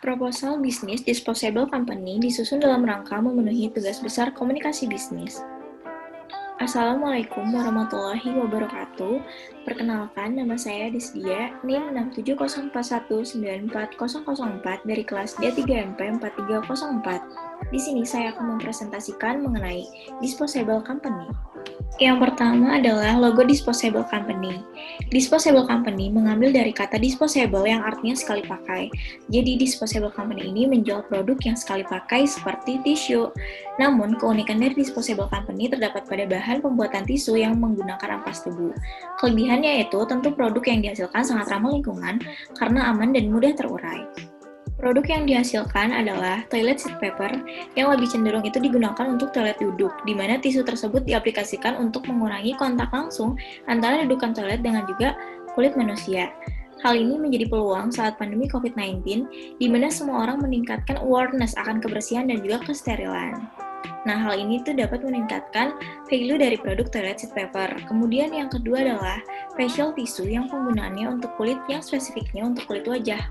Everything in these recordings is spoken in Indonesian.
Proposal bisnis disposable company disusun dalam rangka memenuhi tugas besar komunikasi bisnis. Assalamualaikum warahmatullahi wabarakatuh. Perkenalkan, nama saya Desdia, NIM 67041944004 dari kelas D3MP 4304. Di sini saya akan mempresentasikan mengenai disposable company. Yang pertama adalah logo disposable company. Disposable company mengambil dari kata disposable yang artinya sekali pakai. Jadi disposable company ini menjual produk yang sekali pakai seperti tisu. Namun keunikan dari disposable company terdapat pada bahan pembuatan tisu yang menggunakan ampas tebu. Kelebihannya yaitu tentu produk yang dihasilkan sangat ramah lingkungan karena aman dan mudah terurai. Produk yang dihasilkan adalah toilet seat paper yang lebih cenderung itu digunakan untuk toilet duduk, di mana tisu tersebut diaplikasikan untuk mengurangi kontak langsung antara dudukan toilet dengan juga kulit manusia. Hal ini menjadi peluang saat pandemi COVID-19, di mana semua orang meningkatkan awareness akan kebersihan dan juga kesterilan. Nah, hal ini tuh dapat meningkatkan value dari produk toilet seat paper. Kemudian yang kedua adalah facial tissue yang penggunaannya untuk kulit yang spesifiknya untuk kulit wajah.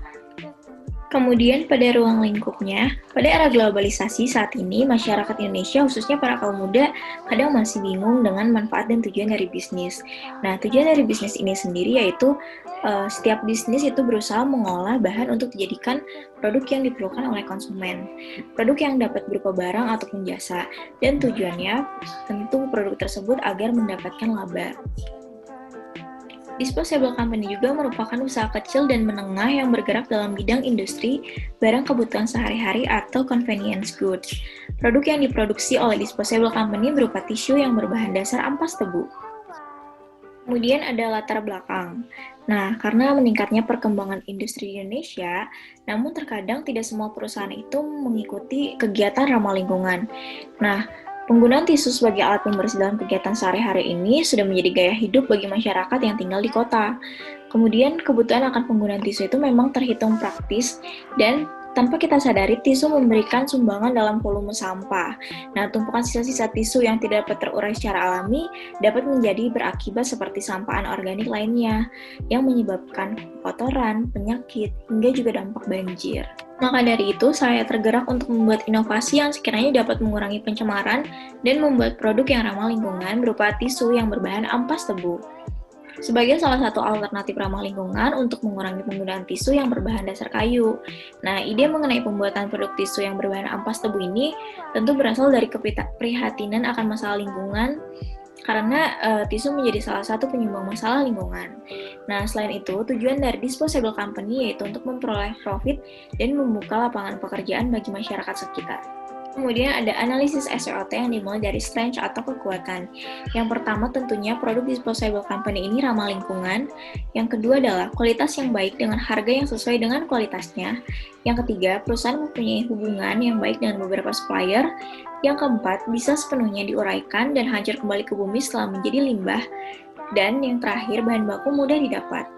Kemudian pada ruang lingkupnya, pada era globalisasi saat ini, masyarakat Indonesia khususnya para kaum muda kadang masih bingung dengan manfaat dan tujuan dari bisnis. Nah, tujuan dari bisnis ini sendiri yaitu setiap bisnis itu berusaha mengolah bahan untuk dijadikan produk yang diperlukan oleh konsumen. Produk yang dapat berupa barang ataupun jasa, dan tujuannya tentu produk tersebut agar mendapatkan laba. Disposable company juga merupakan usaha kecil dan menengah yang bergerak dalam bidang industri, barang kebutuhan sehari-hari atau convenience goods. Produk yang diproduksi oleh disposable company berupa tisu yang berbahan dasar ampas tebu. Kemudian ada latar belakang. Nah, karena meningkatnya perkembangan industri di Indonesia, namun terkadang tidak semua perusahaan itu mengikuti kegiatan ramah lingkungan. Nah, penggunaan tisu sebagai alat pembersih dalam kegiatan sehari-hari ini sudah menjadi gaya hidup bagi masyarakat yang tinggal di kota. Kemudian, kebutuhan akan penggunaan tisu itu memang terhitung praktis dan tanpa kita sadari, tisu memberikan sumbangan dalam volume sampah. Nah, tumpukan sisa-sisa tisu yang tidak dapat terurai secara alami dapat menjadi berakibat seperti sampah anorganik lainnya yang menyebabkan kotoran, penyakit, hingga juga dampak banjir. Maka dari itu, saya tergerak untuk membuat inovasi yang sekiranya dapat mengurangi pencemaran dan membuat produk yang ramah lingkungan berupa tisu yang berbahan ampas tebu. Sebagai salah satu alternatif ramah lingkungan untuk mengurangi penggunaan tisu yang berbahan dasar kayu. Nah, ide mengenai pembuatan produk tisu yang berbahan ampas tebu ini tentu berasal dari keprihatinan akan masalah lingkungan karena tisu menjadi salah satu penyumbang masalah lingkungan. Nah, selain itu, tujuan dari disposable company yaitu untuk memperoleh profit dan membuka lapangan pekerjaan bagi masyarakat sekitar. Kemudian ada analisis SWOT yang dimulai dari strength atau kekuatan. Yang pertama tentunya produk disposable company ini ramah lingkungan. Yang kedua adalah kualitas yang baik dengan harga yang sesuai dengan kualitasnya. Yang ketiga, perusahaan mempunyai hubungan yang baik dengan beberapa supplier. Yang keempat, bisa sepenuhnya diuraikan dan hancur kembali ke bumi setelah menjadi limbah. Dan yang terakhir, bahan baku mudah didapat.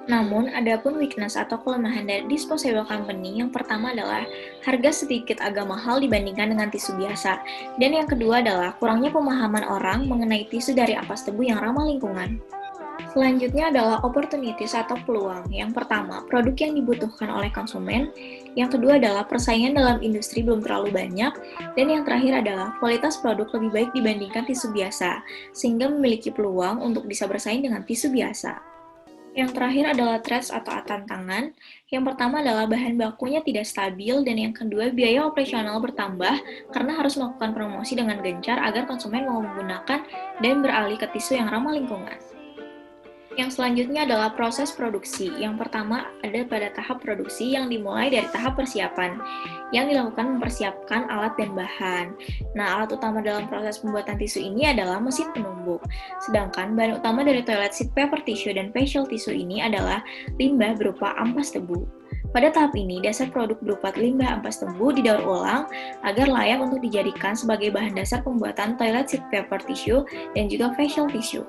Namun, ada pun weakness atau kelemahan dari disposable company. Yang pertama adalah harga sedikit agak mahal dibandingkan dengan tisu biasa. Dan yang kedua adalah kurangnya pemahaman orang mengenai tisu dari ampas tebu yang ramah lingkungan. Selanjutnya adalah opportunities atau peluang. Yang pertama, produk yang dibutuhkan oleh konsumen. Yang kedua adalah persaingan dalam industri belum terlalu banyak. Dan yang terakhir adalah kualitas produk lebih baik dibandingkan tisu biasa, sehingga memiliki peluang untuk bisa bersaing dengan tisu biasa. Yang terakhir adalah threats atau tantangan. Yang pertama adalah bahan bakunya tidak stabil, dan yang kedua biaya operasional bertambah karena harus melakukan promosi dengan gencar agar konsumen mau menggunakan dan beralih ke tisu yang ramah lingkungan. Yang selanjutnya adalah proses produksi. Yang pertama ada pada tahap produksi yang dimulai dari tahap persiapan, yang dilakukan mempersiapkan alat dan bahan. Nah, alat utama dalam proses pembuatan tisu ini adalah mesin penumbuk. Sedangkan bahan utama dari toilet seat paper tissue dan facial tissue ini adalah limbah berupa ampas tebu. Pada tahap ini, dasar produk berupa limbah ampas tebu didaur ulang agar layak untuk dijadikan sebagai bahan dasar pembuatan toilet seat paper tissue dan juga facial tissue.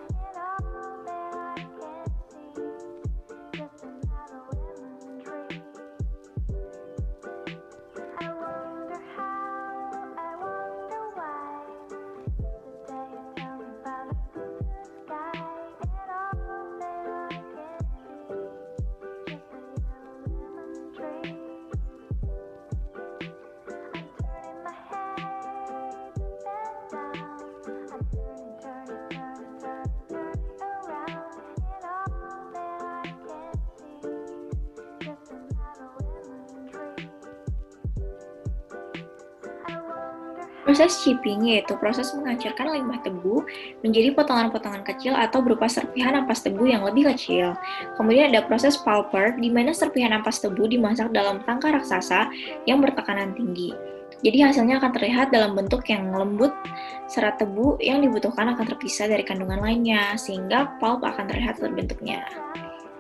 Proses chipping yaitu proses menghancurkan limbah tebu menjadi potongan-potongan kecil atau berupa serpihan ampas tebu yang lebih kecil. Kemudian ada proses pulper, di mana serpihan ampas tebu dimasak dalam tangkai raksasa yang bertekanan tinggi. Jadi hasilnya akan terlihat dalam bentuk yang lembut, serat tebu yang dibutuhkan akan terpisah dari kandungan lainnya, sehingga pulp akan terlihat terbentuknya.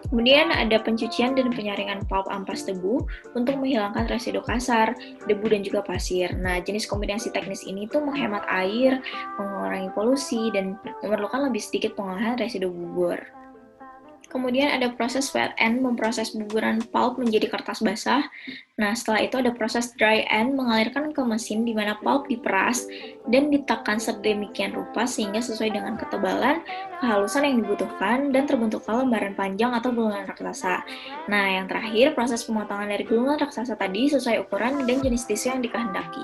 Kemudian ada pencucian dan penyaringan pulp ampas tebu untuk menghilangkan residu kasar, debu dan juga pasir. Nah, jenis kombinasi teknis ini tuh menghemat air, mengurangi polusi, dan memerlukan lebih sedikit pengolahan residu bubur. Kemudian ada proses wet end, memproses buburan pulp menjadi kertas basah. Nah, setelah itu ada proses dry end, mengalirkan ke mesin di mana pulp diperas dan ditekan sedemikian rupa sehingga sesuai dengan ketebalan, kehalusan yang dibutuhkan, dan terbentuklah lembaran panjang atau gulungan raksasa. Nah, yang terakhir, proses pemotongan dari gulungan raksasa tadi sesuai ukuran dan jenis tisu yang dikehendaki.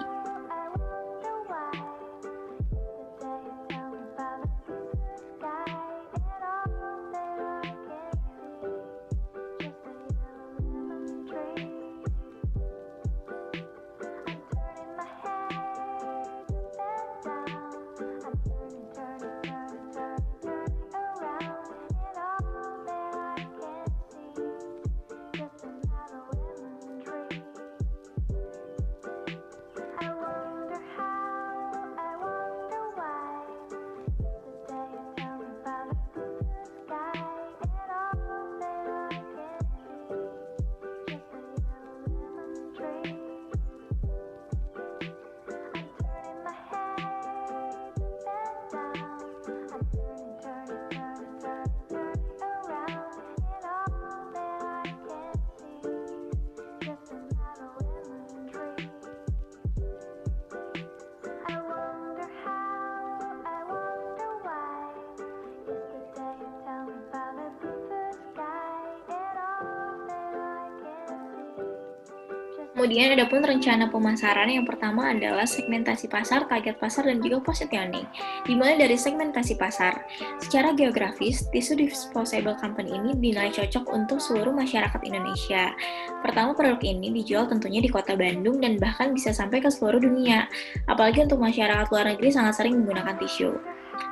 Kemudian ada pun rencana pemasaran. Yang pertama adalah segmentasi pasar, target pasar, dan juga positioning. Dimulai dari segmentasi pasar. Secara geografis, tisu disposable company ini dinilai cocok untuk seluruh masyarakat Indonesia. Pertama, produk ini dijual tentunya di kota Bandung dan bahkan bisa sampai ke seluruh dunia. Apalagi untuk masyarakat luar negeri sangat sering menggunakan tisu.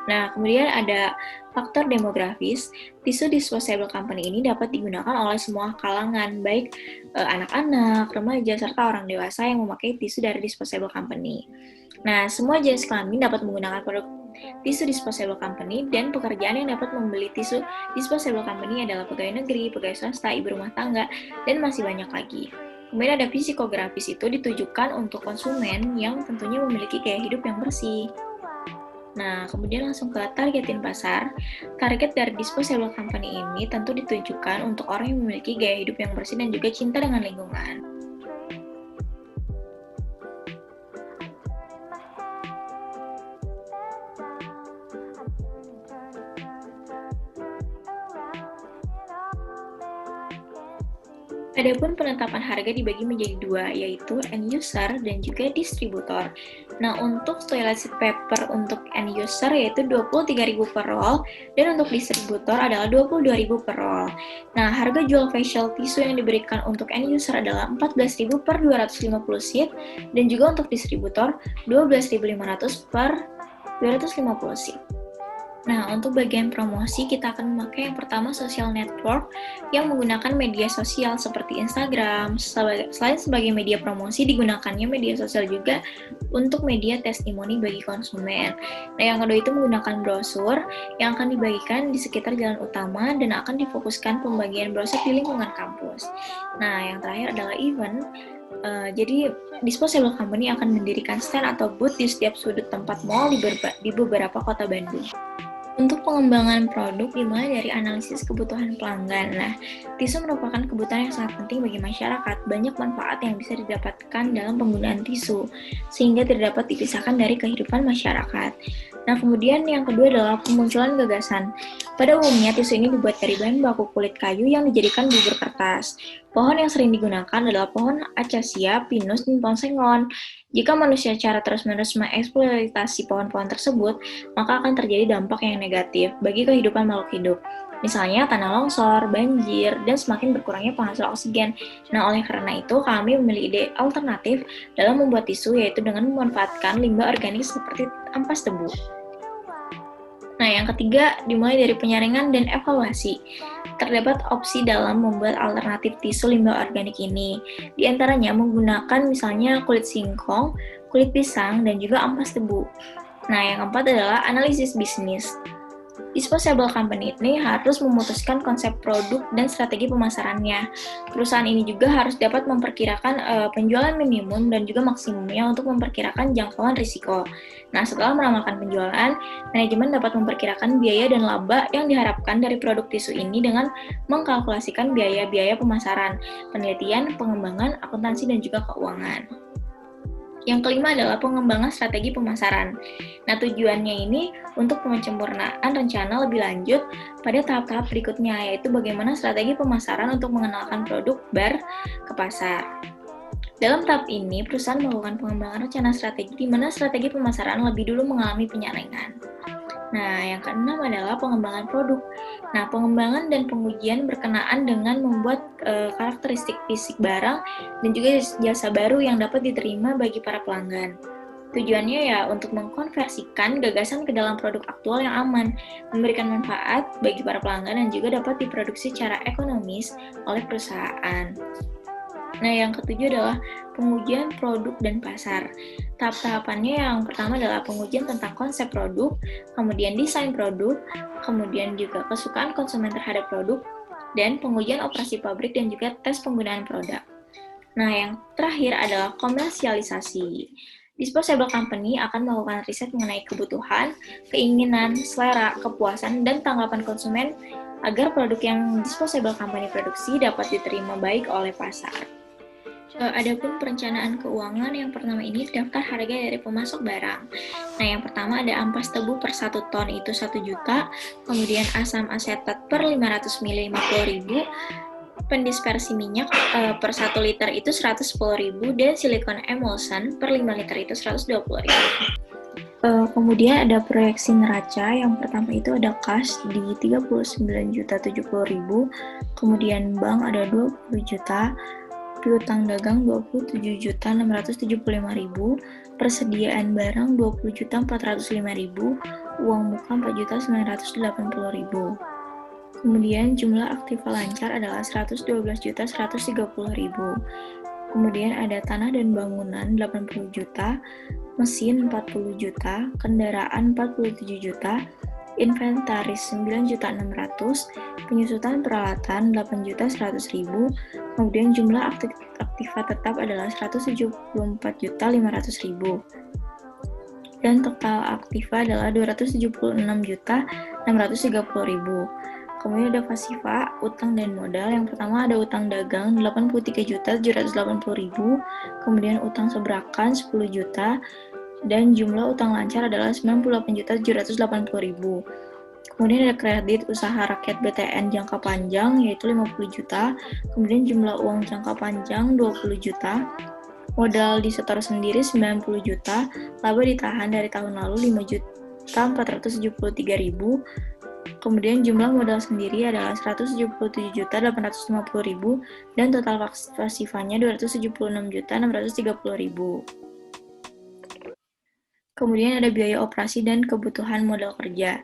Nah, kemudian ada faktor demografis. Tisu disposable company ini dapat digunakan oleh semua kalangan, baik anak-anak, remaja, serta orang dewasa yang memakai tisu dari disposable company. Nah, semua jenis kelamin dapat menggunakan produk tisu disposable company, dan pekerjaan yang dapat membeli tisu disposable company adalah pegawai negeri, pegawai swasta, ibu rumah tangga, dan masih banyak lagi. Kemudian ada psikografis, itu ditujukan untuk konsumen yang tentunya memiliki gaya hidup yang bersih. Nah, kemudian langsung ke targetin pasar. Target dari disposable company ini tentu ditujukan untuk orang yang memiliki gaya hidup yang bersih dan juga cinta dengan lingkungan. Adapun penetapan harga dibagi menjadi dua, yaitu end user dan juga distributor. Nah, untuk toilet seat paper untuk end user yaitu 23.000 per roll, dan untuk distributor adalah 22.000 per roll. Nah, harga jual facial tissue yang diberikan untuk end user adalah 14.000 per 250 sheet, dan juga untuk distributor 12.500 per 250 sheet. Nah, untuk bagian promosi, kita akan memakai yang pertama social network yang menggunakan media sosial seperti Instagram. Selain sebagai media promosi, digunakannya media sosial juga untuk media testimoni bagi konsumen. Nah, yang kedua itu menggunakan brosur yang akan dibagikan di sekitar jalan utama dan akan difokuskan pembagian brosur di lingkungan kampus. Nah, yang terakhir adalah event. Jadi, disposable company akan mendirikan stand atau booth di setiap sudut tempat mall di beberapa kota Bandung. Untuk pengembangan produk dimulai dari analisis kebutuhan pelanggan. Nah, tisu merupakan kebutuhan yang sangat penting bagi masyarakat. Banyak manfaat yang bisa didapatkan dalam penggunaan tisu, sehingga tidak dapat dipisahkan dari kehidupan masyarakat. Nah, kemudian yang kedua adalah pemunculan gagasan. Pada umumnya, tisu ini dibuat dari bahan baku kulit kayu yang dijadikan bubur kertas. Pohon yang sering digunakan adalah pohon acacia, pinus, dan pohon sengon. Jika manusia secara terus-menerus mengeksploitasi pohon-pohon tersebut, maka akan terjadi dampak yang negatif bagi kehidupan makhluk hidup. Misalnya tanah longsor, banjir, dan semakin berkurangnya penghasil oksigen. Nah, oleh karena itu kami memilih ide alternatif dalam membuat tisu, yaitu dengan memanfaatkan limbah organik seperti ampas tebu. Nah, yang ketiga, dimulai dari penyaringan dan evaluasi. Terdapat opsi dalam membuat alternatif tisu limbah organik ini. Di antaranya menggunakan misalnya kulit singkong, kulit pisang, dan juga ampas tebu. Nah, yang keempat adalah analisis bisnis. Disposable company ini harus memutuskan konsep produk dan strategi pemasarannya. Perusahaan ini juga harus dapat memperkirakan penjualan minimum dan juga maksimumnya untuk memperkirakan jangkauan risiko. Nah, setelah meramalkan penjualan, manajemen dapat memperkirakan biaya dan laba yang diharapkan dari produk tisu ini dengan mengkalkulasikan biaya-biaya pemasaran, penelitian, pengembangan, akuntansi, dan juga keuangan. Yang kelima adalah pengembangan strategi pemasaran. Nah, tujuannya ini untuk penyempurnaan rencana lebih lanjut pada tahap-tahap berikutnya, yaitu bagaimana strategi pemasaran untuk mengenalkan produk bar ke pasar. Dalam tahap ini, perusahaan melakukan pengembangan rencana strategi di mana strategi pemasaran lebih dulu mengalami penyaringan. Nah, yang keenam adalah pengembangan produk. Nah, pengembangan dan pengujian berkenaan dengan membuat karakteristik fisik barang dan juga jasa baru yang dapat diterima bagi para pelanggan. Tujuannya ya untuk mengkonversikan gagasan ke dalam produk aktual yang aman, memberikan manfaat bagi para pelanggan dan juga dapat diproduksi secara ekonomis oleh perusahaan. Nah, yang ketujuh adalah pengujian produk dan pasar. Tahap-tahapannya yang pertama adalah pengujian tentang konsep produk, kemudian desain produk, kemudian juga kesukaan konsumen terhadap produk, dan pengujian operasi pabrik dan juga tes penggunaan produk. Nah, yang terakhir adalah komersialisasi. Disposable company akan melakukan riset mengenai kebutuhan, keinginan, selera, kepuasan, dan tanggapan konsumen agar produk yang disposable company produksi dapat diterima baik oleh pasar. Adapun perencanaan keuangan yang pertama ini daftar harga dari pemasok barang. Nah, yang pertama ada ampas tebu per 1 ton itu 1 juta, kemudian asam asetat per 500 ml 50.000, pendispersi minyak per 1 liter itu 110.000, dan silikon emulsion per 5 liter itu 120.000. Kemudian ada proyeksi neraca, yang pertama itu ada cash di 39.070.000, kemudian bank ada 20 juta, piutang dagang 27.675.000, persediaan barang 20.405.000, uang muka 4.980.000. Kemudian jumlah aktiva lancar adalah 112.130.000. Kemudian ada tanah dan bangunan 80 juta, mesin 40 juta, kendaraan 47 juta, inventaris 9.600.000, penyusutan peralatan 8.100.000, kemudian jumlah aktiva tetap adalah 174.500.000, dan total aktiva adalah 276.630.000. Kemudian ada pasifa, utang dan modal. Yang pertama ada utang dagang 83.780.000, kemudian utang sebrakan 10 juta, dan jumlah utang lancar adalah 98.780.000. Kemudian ada kredit usaha rakyat BTN jangka panjang yaitu 50 juta, kemudian jumlah uang jangka panjang 20 juta, modal disetor sendiri 90 juta, laba ditahan dari tahun lalu 5.473.000, kemudian jumlah modal sendiri adalah 177.850.000, dan total pasifanya 276.630.000. Kemudian ada biaya operasi dan kebutuhan modal kerja.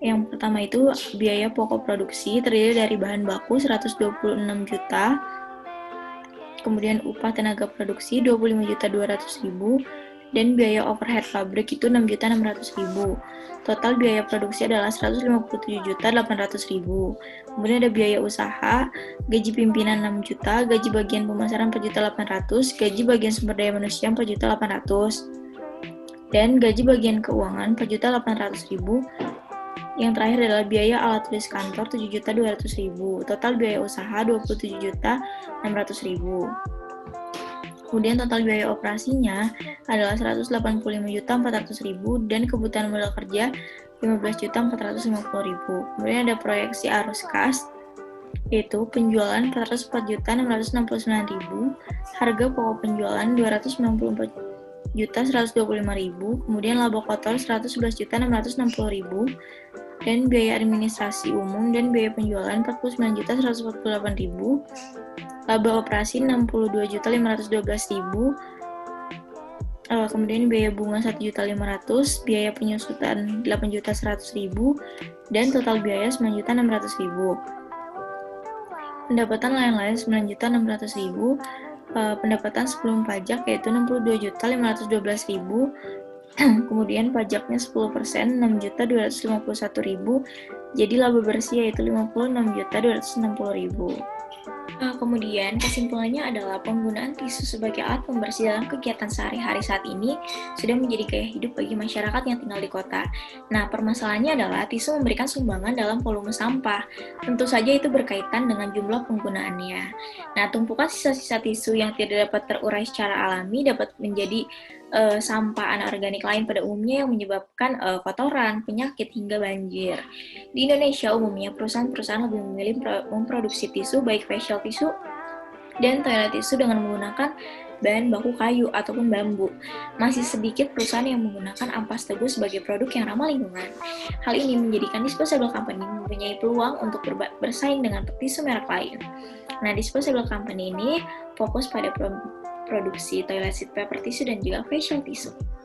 Yang pertama itu biaya pokok produksi terdiri dari bahan baku 126 juta, kemudian upah tenaga produksi 25.200.000, dan biaya overhead pabrik itu 6.600.000. Total biaya produksi adalah 157.800.000. Kemudian ada biaya usaha, gaji pimpinan 6 juta, gaji bagian pemasaran 4.800.000, gaji bagian sumber daya manusia 4.800.000, dan gaji bagian keuangan 4.800.000. Yang terakhir adalah biaya alat tulis kantor 7.200.000. Total biaya usaha 27.600.000. Kemudian total biaya operasinya adalah 185.400.000, dan kebutuhan modal kerja 15.450.000. Kemudian ada proyeksi arus kas, yaitu penjualan 404.669.000, harga pokok penjualan 294.125.000, kemudian laba kotor 111.660.000, dan biaya administrasi umum dan biaya penjualan 49.148.000, laba operasi 62.512.000, kemudian biaya bunga 1.500.000, biaya penyusutan 8.100.000, dan total biaya 9.600.000. Pendapatan lain-lain 9.600.000, pendapatan sebelum pajak yaitu 62.512.000, kemudian pajaknya 10%, 6.251.000, jadi laba bersih yaitu 56.260.000. Kemudian kesimpulannya adalah penggunaan tisu sebagai alat pembersih dalam kegiatan sehari-hari saat ini sudah menjadi gaya hidup bagi masyarakat yang tinggal di kota. Nah, permasalahannya adalah tisu memberikan sumbangan dalam volume sampah. Tentu saja itu berkaitan dengan jumlah penggunaannya. Nah, tumpukan sisa-sisa tisu yang tidak dapat terurai secara alami dapat menjadi sampah anorganik lain pada umumnya yang menyebabkan kotoran, penyakit, hingga banjir. Di Indonesia, umumnya perusahaan-perusahaan lebih memilih memproduksi tisu, baik facial tisu dan toilet tisu dengan menggunakan bahan baku kayu ataupun bambu. Masih sedikit perusahaan yang menggunakan ampas tebu sebagai produk yang ramah lingkungan. Hal ini menjadikan disposable company mempunyai peluang untuk bersaing dengan tisu merek lain. Nah, disposable company ini fokus pada produksi toilet seat paper tisu dan juga facial tisu.